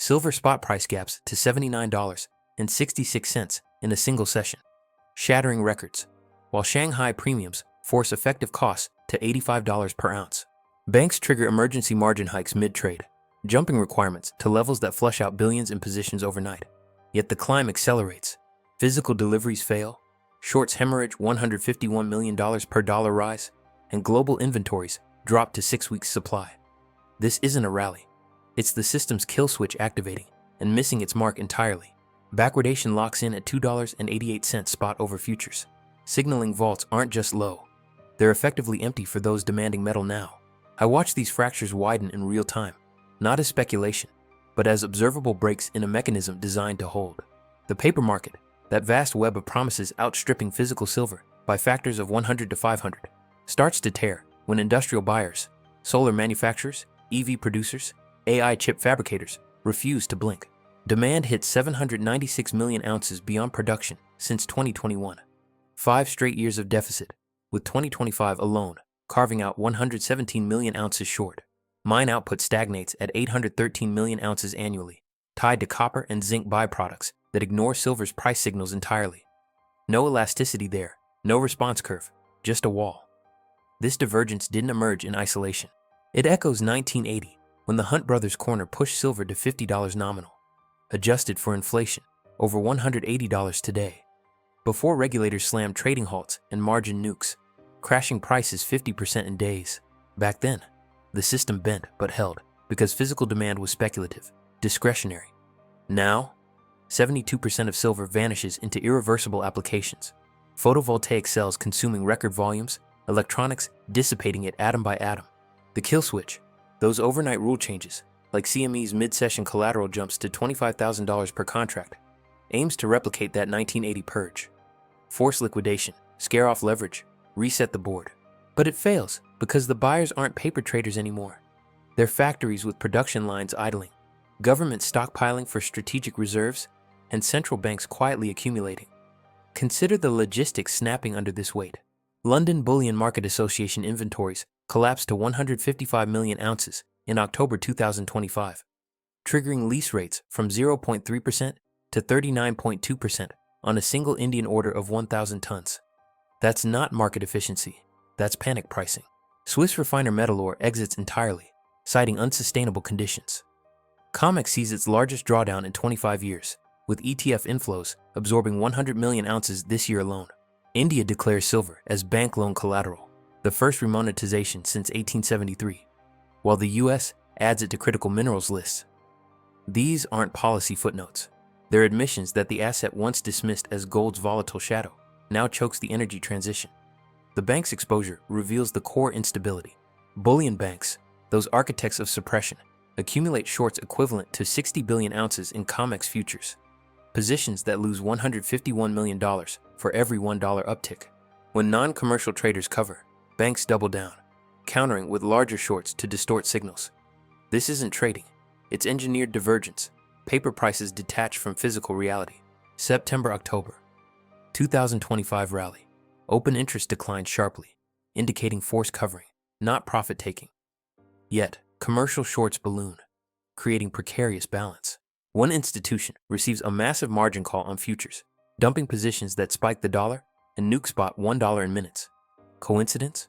Silver spot price gaps to $79.66 in a single session, shattering records, while Shanghai premiums force effective costs to $85 per ounce. Banks trigger emergency margin hikes mid-trade, jumping requirements to levels that flush out billions in positions overnight. Yet the climb accelerates. Physical deliveries fail, shorts hemorrhage $151 million per dollar rise, and global inventories drop to 6 weeks' supply. This isn't a rally. It's the system's kill switch activating and missing its mark entirely. Backwardation locks in at $2.88 spot over futures, signaling vaults aren't just low. They're effectively empty for those demanding metal now. I watch these fractures widen in real time, not as speculation, but as observable breaks in a mechanism designed to hold. The paper market, that vast web of promises outstripping physical silver by factors of 100 to 500, starts to tear when industrial buyers, solar manufacturers, EV producers, AI chip fabricators refuse to blink. Demand hit 796 million ounces beyond production since 2021. 5 straight years of deficit, with 2025 alone carving out 117 million ounces short. Mine output stagnates at 813 million ounces annually, tied to copper and zinc byproducts that ignore silver's price signals entirely. No elasticity there, no response curve, just a wall. This divergence didn't emerge in isolation. It echoes 1980, when the Hunt brothers' corner pushed silver to $50 nominal, adjusted for inflation, over $180 today. Before regulators slammed trading halts and margin nukes, crashing prices 50% in days. Back then, the system bent but held because physical demand was speculative, discretionary. Now, 72% of silver vanishes into irreversible applications. Photovoltaic cells consuming record volumes, electronics dissipating it atom by atom. The kill switch, those overnight rule changes, like CME's mid-session collateral jumps to $25,000 per contract, aims to replicate that 1980 purge. Force liquidation, scare off leverage, reset the board. But it fails because the buyers aren't paper traders anymore. They're factories with production lines idling, government stockpiling for strategic reserves, and central banks quietly accumulating. Consider the logistics snapping under this weight. London Bullion Market Association inventories collapsed to 155 million ounces in October 2025, triggering lease rates from 0.3% to 39.2% on a single Indian order of 1,000 tons. That's not market efficiency, that's panic pricing. Swiss refiner Metalor exits entirely, citing unsustainable conditions. COMEX sees its largest drawdown in 25 years, with ETF inflows absorbing 100 million ounces this year alone. India declares silver as bank loan collateral, the first remonetization since 1873, while the US adds it to critical minerals lists. These aren't policy footnotes. They're admissions that the asset once dismissed as gold's volatile shadow now chokes the energy transition. The bank's exposure reveals the core instability. Bullion banks, those architects of suppression, accumulate shorts equivalent to 60 billion ounces in COMEX futures, positions that lose $151 million for every $1 uptick. When non-commercial traders cover, banks double down, countering with larger shorts to distort signals. This isn't trading, it's engineered divergence. Paper prices detached from physical reality. September-October 2025 rally. Open interest declined sharply, indicating forced covering, not profit-taking. Yet, commercial shorts balloon, creating precarious balance. One institution receives a massive margin call on futures, dumping positions that spike the dollar and nuke spot $1 in minutes. Coincidence?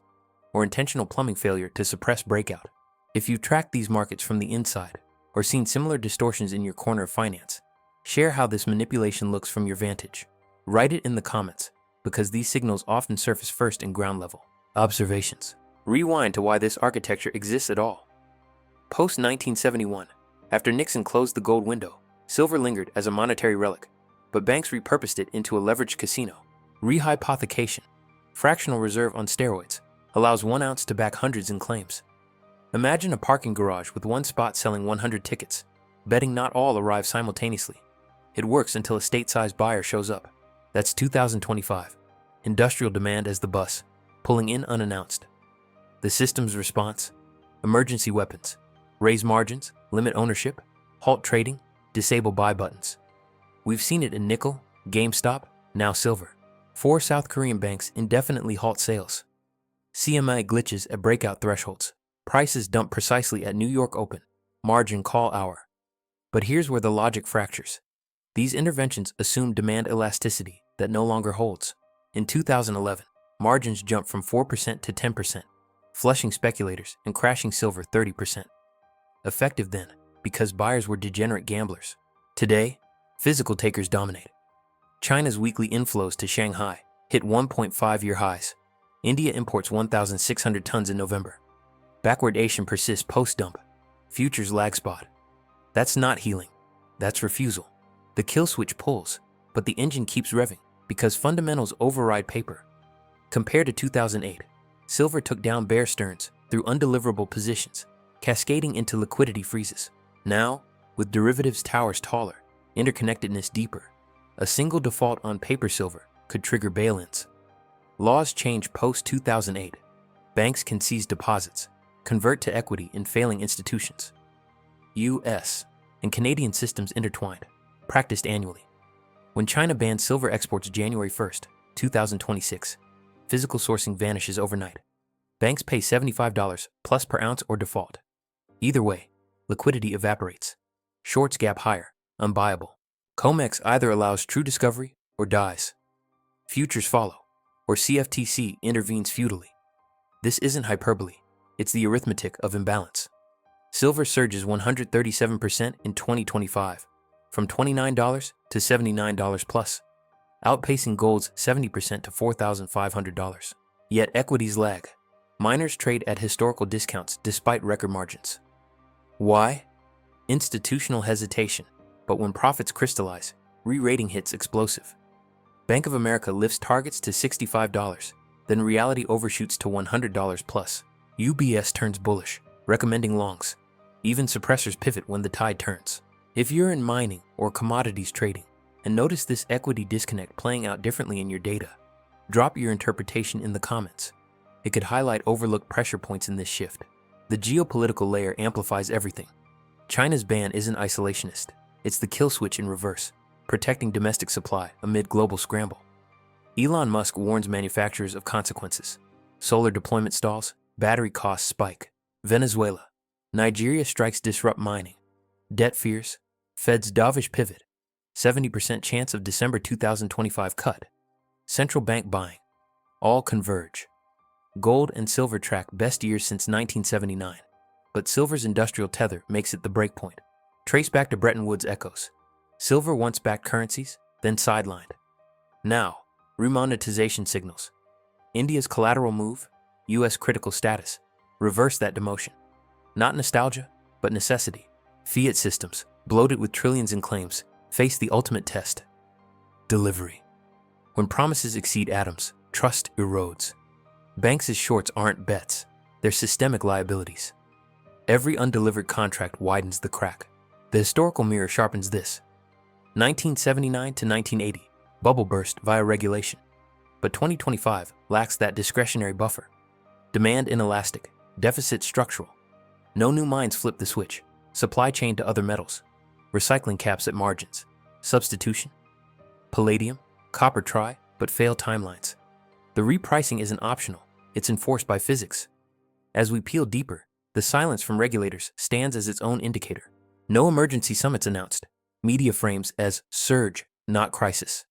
Or intentional plumbing failure to suppress breakout? If you've tracked these markets from the inside, or seen similar distortions in your corner of finance, share how this manipulation looks from your vantage. Write it in the comments, because these signals often surface first in ground level observations. Rewind to why this architecture exists at all. Post-1971, after Nixon closed the gold window, silver lingered as a monetary relic, but banks repurposed it into a leveraged casino. Rehypothecation, fractional reserve on steroids, allows 1 ounce to back hundreds in claims. Imagine a parking garage with one spot selling 100 tickets, betting not all arrive simultaneously. It works until a state-sized buyer shows up. That's 2025. Industrial demand as the bus, pulling in unannounced. The system's response? Emergency weapons. Raise margins, limit ownership, halt trading, disable buy buttons. We've seen it in nickel, GameStop, now silver. 4 South Korean banks indefinitely halt sales. CMA glitches at breakout thresholds. Prices dump precisely at New York Open, margin call hour. But here's where the logic fractures. These interventions assume demand elasticity that no longer holds. In 2011, margins jumped from 4% to 10%, flushing speculators and crashing silver 30%. Effective then, because buyers were degenerate gamblers. Today, physical takers dominate. China's weekly inflows to Shanghai hit 1.5-year highs. India imports 1,600 tons in November. Backwardation persists post-dump. Futures lag spot. That's not healing. That's refusal. The kill switch pulls, but the engine keeps revving because fundamentals override paper. Compared to 2008, silver took down bear stearns through undeliverable positions, cascading into liquidity freezes. Now, with derivatives towers taller, interconnectedness deeper, a single default on paper silver could trigger bail-ins. Laws change post-2008. Banks can seize deposits, convert to equity in failing institutions. U.S. and Canadian systems intertwined, practiced annually. When China banned silver exports January 1st, 2026, physical sourcing vanishes overnight. Banks pay $75 plus per ounce or default. Either way, liquidity evaporates. Shorts gap higher, unbuyable. COMEX either allows true discovery or dies. Futures follow, or CFTC intervenes futilely. This isn't hyperbole, it's the arithmetic of imbalance. Silver surges 137% in 2025, from $29 to $79 plus, outpacing gold's 70% to $4,500. Yet equities lag. Miners trade at historical discounts despite record margins. Why? Institutional hesitation, but when profits crystallize, re-rating hits explosive. Bank of America lifts targets to $65, then reality overshoots to $100 plus. UBS turns bullish, recommending longs. Even suppressors pivot when the tide turns. If you're in mining or commodities trading and notice this equity disconnect playing out differently in your data, drop your interpretation in the comments. It could highlight overlooked pressure points in this shift. The geopolitical layer amplifies everything. China's ban isn't isolationist. It's the kill switch in reverse, protecting domestic supply amid global scramble. Elon Musk warns manufacturers of consequences. Solar deployment stalls, battery costs spike. Venezuela. Nigeria strikes disrupt mining. Debt fears. Fed's dovish pivot. 70% chance of December 2025 cut. Central bank buying. All converge. Gold and silver track best years since 1979. But silver's industrial tether makes it the breakpoint. Trace back to Bretton Woods echoes. Silver once backed currencies, then sidelined. Now, remonetization signals. India's collateral move, U.S. critical status, reverse that demotion. Not nostalgia, but necessity. Fiat systems, bloated with trillions in claims, face the ultimate test. Delivery. When promises exceed atoms, trust erodes. Banks' shorts aren't bets, they're systemic liabilities. Every undelivered contract widens the crack. The historical mirror sharpens this. 1979 to 1980, bubble burst via regulation. But 2025 lacks that discretionary buffer. Demand inelastic, deficit structural. No new mines flip the switch. Supply chain to other metals. Recycling caps at margins. Substitution. Palladium, copper try, but fail timelines. The repricing isn't optional, it's enforced by physics. As we peel deeper, the silence from regulators stands as its own indicator. No emergency summits announced. Media frames as surge, not crisis.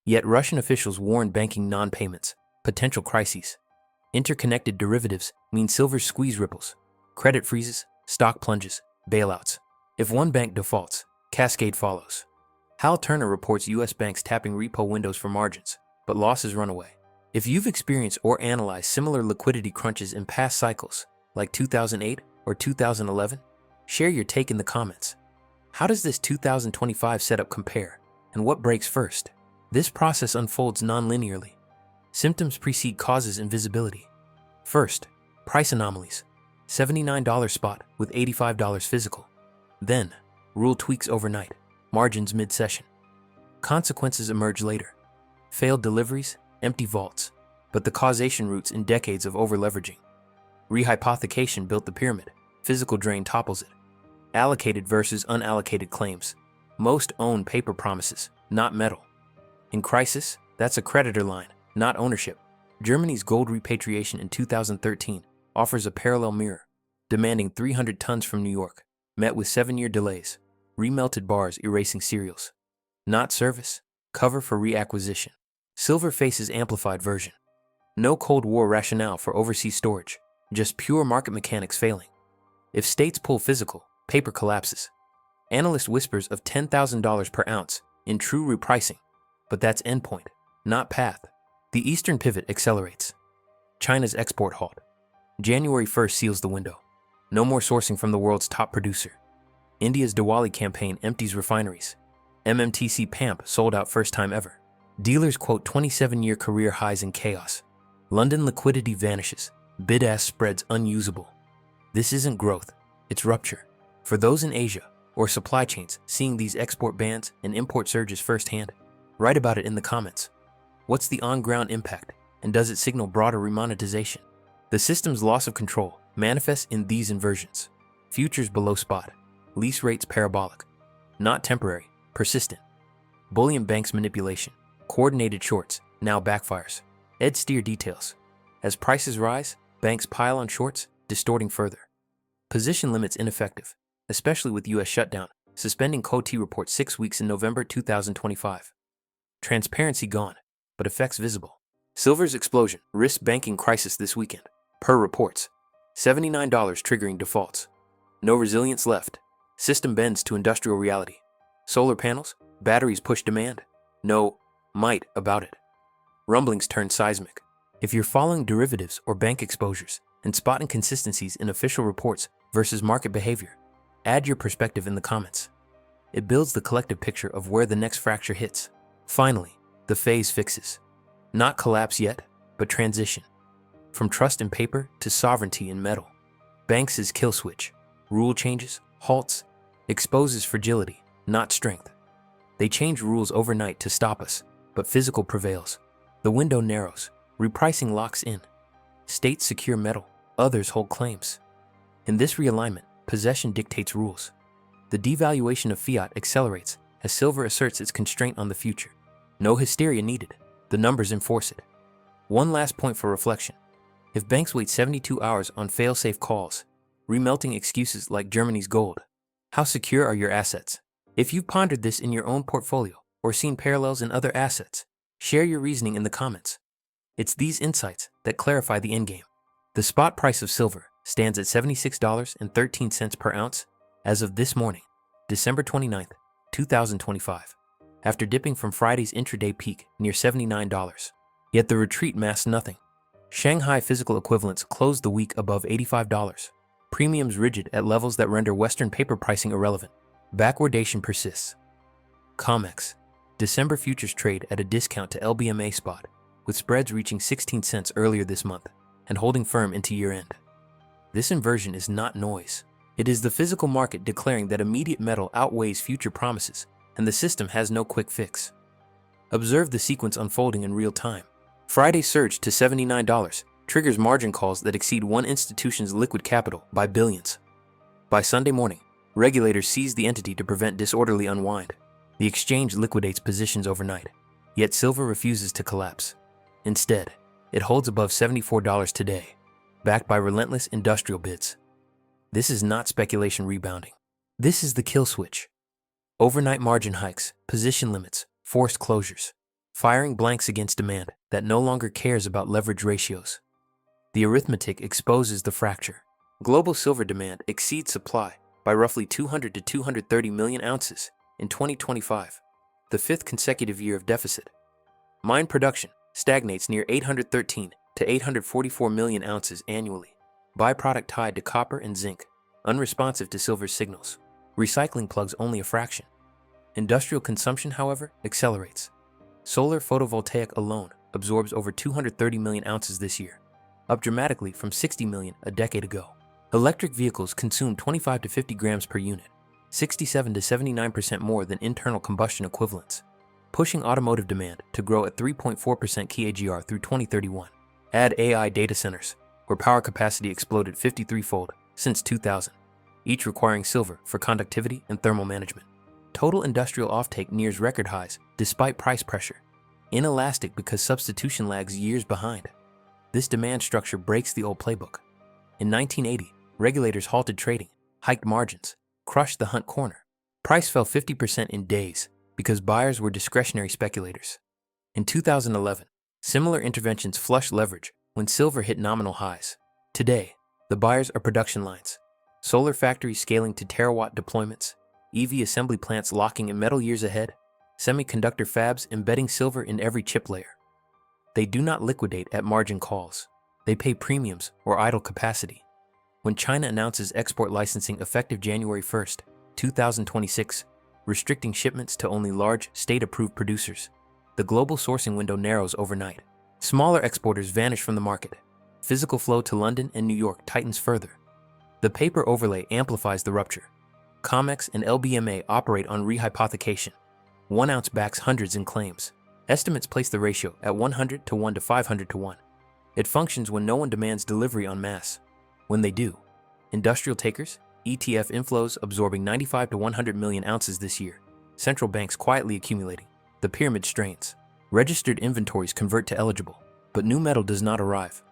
Yet Russian officials warn banking non-payments, potential crises. Interconnected derivatives mean silver's squeeze ripples. Credit freezes, stock plunges, bailouts. If one bank defaults, cascade follows. Hal Turner reports U.S. banks tapping repo windows for margins, but losses run away. If you've experienced or analyzed similar liquidity crunches in past cycles, like 2008 or 2011, share your take in the comments. How does this 2025 setup compare, and what breaks first? This process unfolds non-linearly. Symptoms precede causes and visibility. First, price anomalies. $79 spot with $85 physical. Then, rule tweaks overnight, margins mid-session. Consequences emerge later. Failed deliveries, empty vaults, but the causation roots in decades of over-leveraging. Rehypothecation built the pyramid, physical drain topples it. Allocated versus unallocated claims. Most own paper promises, not metal. In crisis, that's a creditor line, not ownership. Germany's gold repatriation in 2013 offers a parallel mirror, demanding 300 tons from New York, met with 7-year delays. remelted bars erasing serials. Not service, cover for reacquisition. Silver faces amplified version. No Cold War rationale for overseas storage, just pure market mechanics failing. If states pull physical, paper collapses. Analyst whispers of $10,000 per ounce in true repricing, but that's endpoint, not path. The Eastern pivot accelerates. China's export halt. January 1st seals the window. No more sourcing from the world's top producer. India's Diwali campaign empties refineries. MMTC PAMP sold out first time ever. Dealers quote 27-year career highs in chaos. London liquidity vanishes. Bid-ask spreads unusable. This isn't growth, it's rupture. For those in Asia or supply chains seeing these export bans and import surges firsthand, write about it in the comments. What's the on-ground impact, and does it signal broader remonetization? The system's loss of control manifests in these inversions. Futures below spot. Lease rates parabolic. Not temporary, persistent. Bullion banks manipulation. Coordinated shorts, now backfires. Ed Steer details. As prices rise, banks pile on shorts, distorting further. Position limits ineffective, especially with U.S. shutdown, suspending COT report 6 weeks in November 2025. Transparency gone, but effects visible. Silver's explosion risks banking crisis this weekend, per reports. $79 triggering defaults. No resilience left. System bends to industrial reality. Solar panels, batteries push demand. No might about it. Rumblings turn seismic. If you're following derivatives or bank exposures and spot inconsistencies in official reports versus market behavior, add your perspective in the comments. It builds the collective picture of where the next fracture hits. Finally, the phase fixes. Not collapse yet, but transition. From trust in paper to sovereignty in metal. Banks' kill switch. Rule changes, halts, exposes fragility, not strength. They change rules overnight to stop us, but physical prevails. The window narrows, repricing locks in. States secure metal, others hold claims. In this realignment, possession dictates rules. The devaluation of fiat accelerates as silver asserts its constraint on the future. No hysteria needed, the numbers enforce it. One last point for reflection. If banks wait 72 hours on fail-safe calls, remelting excuses like Germany's gold, how secure are your assets? If you've pondered this in your own portfolio or seen parallels in other assets, share your reasoning in the comments. It's these insights that clarify the endgame. The spot price of silver stands at $76.13 per ounce as of this morning, December 29th, 2025, after dipping from Friday's intraday peak near $79. Yet the retreat masks nothing. Shanghai physical equivalents closed the week above $85. Premiums rigid at levels that render Western paper pricing irrelevant. Backwardation persists. COMEX. December futures trade at a discount to LBMA spot, with spreads reaching 16 cents earlier this month and holding firm into year-end. This inversion is not noise. It is the physical market declaring that immediate metal outweighs future promises, and the system has no quick fix. Observe the sequence unfolding in real time. Friday's surge to $79 triggers margin calls that exceed one institution's liquid capital by billions. By Sunday morning, regulators seize the entity to prevent disorderly unwind. The exchange liquidates positions overnight, yet silver refuses to collapse. Instead, it holds above $74 today, backed by relentless industrial bids. This is not speculation rebounding. This is the kill switch. Overnight margin hikes, position limits, forced closures, firing blanks against demand that no longer cares about leverage ratios. The arithmetic exposes the fracture. Global silver demand exceeds supply by roughly 200 to 230 million ounces in 2025, the fifth consecutive year of deficit. Mine production stagnates near 813 to 844 million ounces annually, byproduct tied to copper and zinc, unresponsive to silver's signals. Recycling plugs only a fraction. Industrial consumption, however, accelerates. Solar photovoltaic alone absorbs over 230 million ounces this year, up dramatically from 60 million a decade ago. Electric vehicles consume 25 to 50 grams per unit, 67 to 79% more than internal combustion equivalents, pushing automotive demand to grow at 3.4% CAGR through 2031. Add AI data centers, where power capacity exploded 53-fold since 2000, each requiring silver for conductivity and thermal management. Total industrial offtake nears record highs despite price pressure, inelastic because substitution lags years behind. This demand structure breaks the old playbook. In 1980, regulators halted trading, hiked margins, crushed the hunt corner. Price fell 50% in days because buyers were discretionary speculators. In 2011, similar interventions flushed leverage when silver hit nominal highs. Today, the buyers are production lines. Solar factories scaling to terawatt deployments, EV assembly plants locking in metal years ahead, semiconductor fabs embedding silver in every chip layer. They do not liquidate at margin calls. They pay premiums or idle capacity. When China announces export licensing effective January 1, 2026, restricting shipments to only large, state-approved producers, the global sourcing window narrows overnight. Smaller exporters vanish from the market. Physical flow to London and New York tightens further. The paper overlay amplifies the rupture. COMEX and LBMA operate on rehypothecation. 1 ounce backs hundreds in claims. Estimates place the ratio at 100 to 1 to 500 to 1. It functions when no one demands delivery en masse. When they do, industrial takers, ETF inflows absorbing 95 to 100 million ounces this year, central banks quietly accumulating, the pyramid strains. Registered inventories convert to eligible, but new metal does not arrive.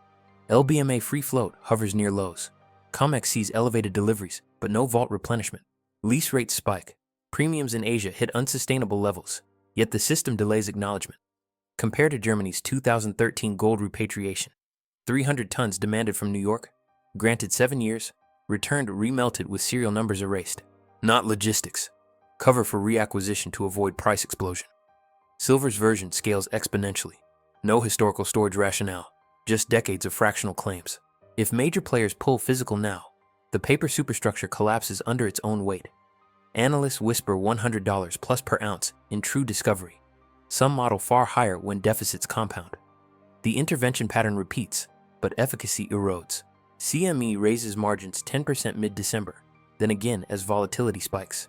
LBMA free float hovers near lows. COMEX sees elevated deliveries, but no vault replenishment. Lease rates spike. Premiums in Asia hit unsustainable levels, yet the system delays acknowledgement. Compare to Germany's 2013 gold repatriation. 300 tons demanded from New York, granted 7 years, returned remelted with serial numbers erased. Not logistics. Cover for reacquisition to avoid price explosion. Silver's version scales exponentially. No historical storage rationale, just decades of fractional claims. If major players pull physical now, the paper superstructure collapses under its own weight. Analysts whisper $100 plus per ounce in true discovery. Some model far higher when deficits compound. The intervention pattern repeats, but efficacy erodes. CME raises margins 10% mid-December, then again as volatility spikes.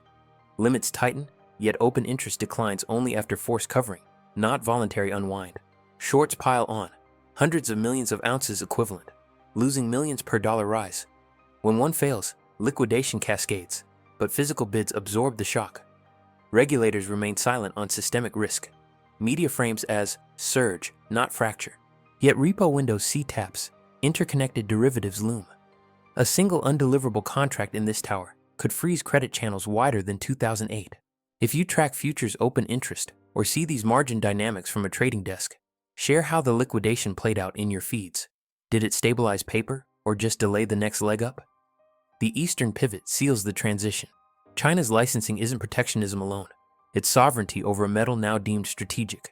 Limits tighten, yet open interest declines only after forced covering, not voluntary unwind. Shorts pile on, hundreds of millions of ounces equivalent, losing millions per dollar rise. When one fails, liquidation cascades, but physical bids absorb the shock. Regulators remain silent on systemic risk. Media frames as surge, not fracture. Yet repo windows see taps, interconnected derivatives loom. A single undeliverable contract in this tower could freeze credit channels wider than 2008. If you track futures open interest or see these margin dynamics from a trading desk, share how the liquidation played out in your feeds. Did it stabilize paper or just delay the next leg up? The Eastern pivot seals the transition. China's licensing isn't protectionism alone. It's sovereignty over a metal now deemed strategic.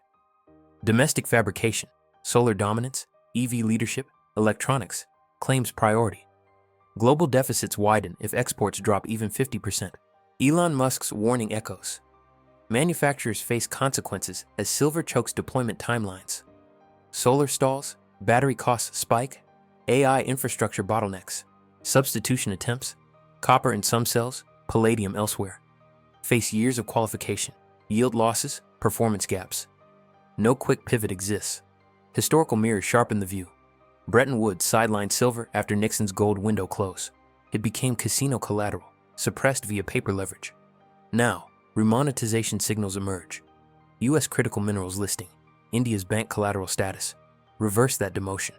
Domestic fabrication, solar dominance, EV leadership, electronics, claims priority. Global deficits widen if exports drop even 50%. Elon Musk's warning echoes. Manufacturers face consequences as silver chokes deployment timelines. Solar stalls, battery costs spike, AI infrastructure bottlenecks, substitution attempts, copper in some cells, palladium elsewhere. Face years of qualification, yield losses, performance gaps. No quick pivot exists. Historical mirrors sharpen the view. Bretton Woods sidelined silver after Nixon's gold window close. It became casino collateral, suppressed via paper leverage. Now, remonetization signals emerge. U.S. critical minerals listing, India's bank collateral status. Reverse that demotion.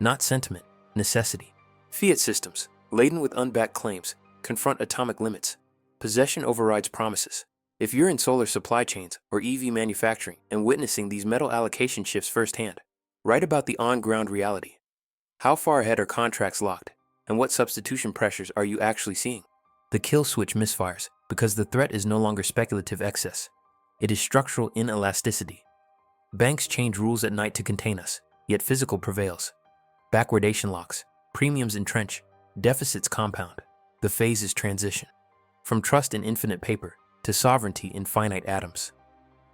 Not sentiment, necessity. Fiat systems, laden with unbacked claims, confront atomic limits. Possession overrides promises. If you're in solar supply chains or EV manufacturing and witnessing these metal allocation shifts firsthand, write about the on-ground reality. How far ahead are contracts locked, and what substitution pressures are you actually seeing? The kill switch misfires because the threat is no longer speculative excess. It is structural inelasticity. Banks change rules at night to contain us, yet physical prevails. Backwardation locks, premiums entrench, deficits compound. The phase is transition. From trust in infinite paper to sovereignty in finite atoms.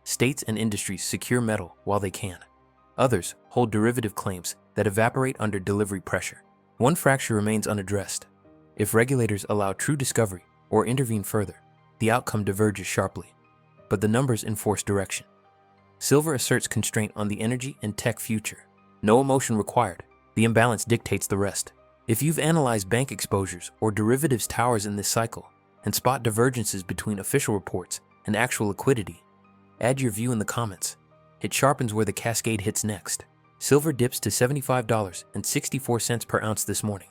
States and industries secure metal while they can. Others hold derivative claims that evaporate under delivery pressure. One fracture remains unaddressed. If regulators allow true discovery or intervene further, the outcome diverges sharply. But the numbers enforce direction. Silver asserts constraint on the energy and tech future. No emotion required. The imbalance dictates the rest. If you've analyzed bank exposures or derivatives towers in this cycle and spot divergences between official reports and actual liquidity, add your view in the comments. It sharpens where the cascade hits next. Silver dips to $75.64 per ounce this morning.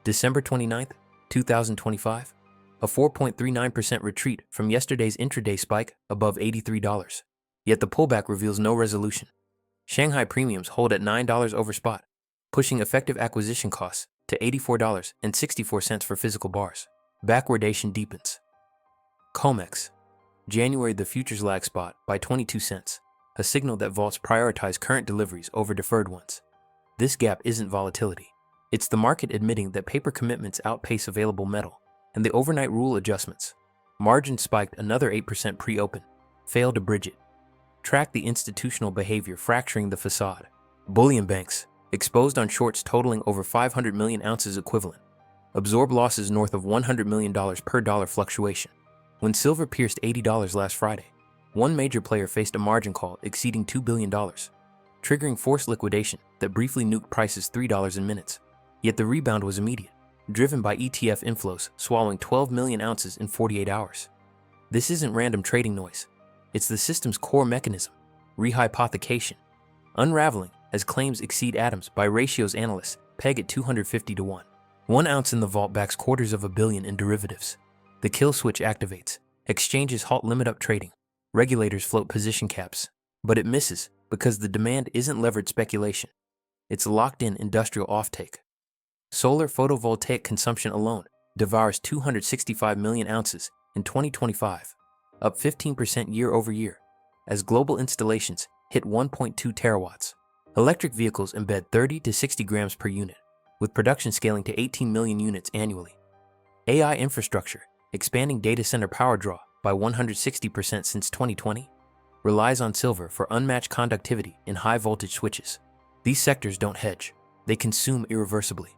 December 29th, 2025. a 4.39% retreat from yesterday's intraday spike above $83. Yet the pullback reveals no resolution. Shanghai premiums hold at $9 over spot, pushing effective acquisition costs to $84.64 for physical bars. Backwardation deepens. COMEX. January the futures lag spot by 22 cents, a signal that vaults prioritize current deliveries over deferred ones. This gap isn't volatility. It's the market admitting that paper commitments outpace available metal, and the overnight rule adjustments. Margin spiked another 8% pre-open, failed to bridge it. Track the institutional behavior fracturing the facade. Bullion banks, exposed on shorts totaling over 500 million ounces equivalent, absorb losses north of $100 million per dollar fluctuation. When silver pierced $80 last Friday, one major player faced a margin call exceeding $2 billion, triggering forced liquidation that briefly nuked prices $3 in minutes. Yet the rebound was immediate, driven by ETF inflows swallowing 12 million ounces in 48 hours. This isn't random trading noise. It's the system's core mechanism, rehypothecation, unraveling as claims exceed atoms by ratios analysts peg at 250 to 1. 1 ounce in the vault backs $250 million in derivatives. The kill switch activates, exchanges halt limit up trading, regulators float position caps, but it misses because the demand isn't levered speculation. It's locked-in industrial offtake. Solar photovoltaic consumption alone devours 265 million ounces in 2025, up 15% year over year, as global installations hit 1.2 terawatts. Electric vehicles embed 30 to 60 grams per unit, with production scaling to 18 million units annually. AI infrastructure, expanding data center power draw by 160% since 2020, relies on silver for unmatched conductivity in high-voltage switches. These sectors don't hedge, they consume irreversibly.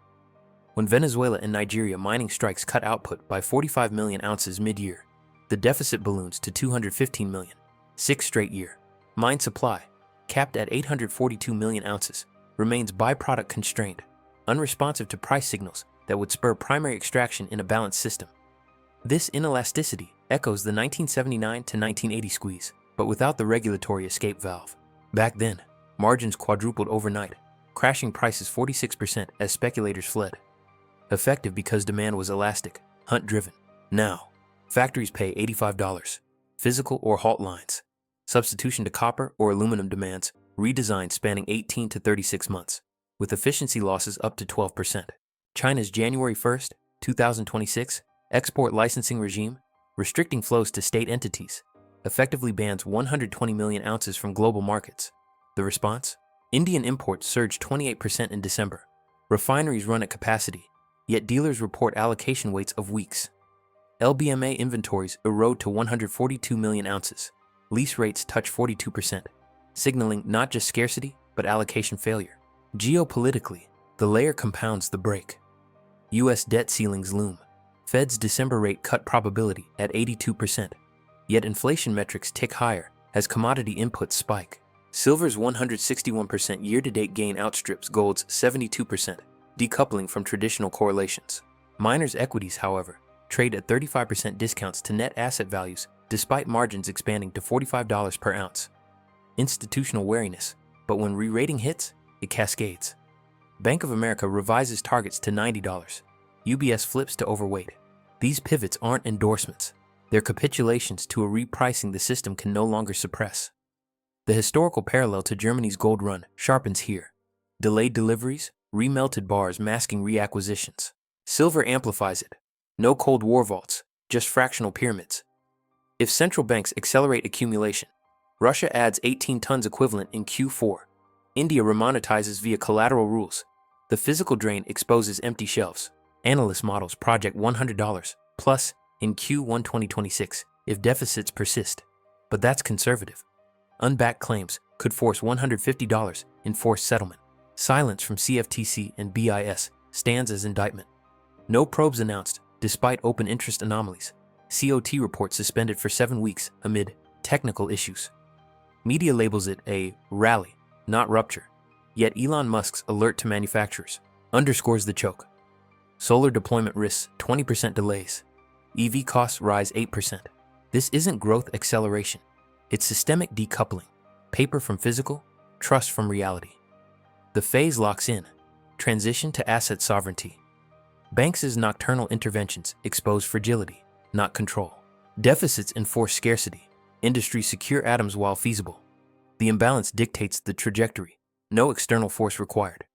When Venezuela and Nigeria mining strikes cut output by 45 million ounces mid-year, the deficit balloons to 215 million, 6th straight year. Mine supply, capped at 842 million ounces, remains byproduct constrained, unresponsive to price signals that would spur primary extraction in a balanced system. This inelasticity echoes the 1979 to 1980 squeeze, but without the regulatory escape valve. Back then, margins quadrupled overnight, crashing prices 46% as speculators fled. Effective because demand was elastic, hunt-driven. Now, factories pay $85, physical or halt lines, substitution to copper or aluminum demands, redesigned spanning 18 to 36 months, with efficiency losses up to 12%. China's January 1st, 2026 export licensing regime, restricting flows to state entities, effectively bans 120 million ounces from global markets. The response? Indian imports surged 28% in December. Refineries run at capacity, yet dealers report allocation waits of weeks. LBMA inventories erode to 142 million ounces. Lease rates touch 42%, signaling not just scarcity, but allocation failure. Geopolitically, the layer compounds the break. U.S. debt ceilings loom. Fed's December rate cut probability at 82%, yet inflation metrics tick higher as commodity inputs spike. Silver's 161% year-to-date gain outstrips gold's 72%, decoupling from traditional correlations. Miners' equities, however, trade at 35% discounts to net asset values despite margins expanding to $45 per ounce. Institutional wariness, but when re-rating hits, it cascades. Bank of America revises targets to $90. UBS flips to overweight. These pivots aren't endorsements. They're capitulations to a repricing the system can no longer suppress. The historical parallel to Germany's gold run sharpens here. Delayed deliveries, remelted bars masking reacquisitions. Silver amplifies it. No Cold War vaults, just fractional pyramids. If central banks accelerate accumulation, Russia adds 18 tons equivalent in Q4. India remonetizes via collateral rules. The physical drain exposes empty shelves. Analyst models project $100 plus in Q1 2026 if deficits persist. But that's conservative. Unbacked claims could force $150 in forced settlement. Silence from CFTC and BIS stands as indictment. No probes announced, despite open interest anomalies. COT report suspended for 7 weeks amid technical issues. Media labels it a rally, not rupture. Yet Elon Musk's alert to manufacturers underscores the choke. Solar deployment risks 20% delays. EV costs rise 8%. This isn't growth acceleration. It's systemic decoupling. Paper from physical, trust from reality. The phase locks in. Transition to asset sovereignty. Banks' nocturnal interventions expose fragility. not control. Deficits enforce scarcity. Industries secure atoms while feasible. The imbalance dictates the trajectory. No external force required.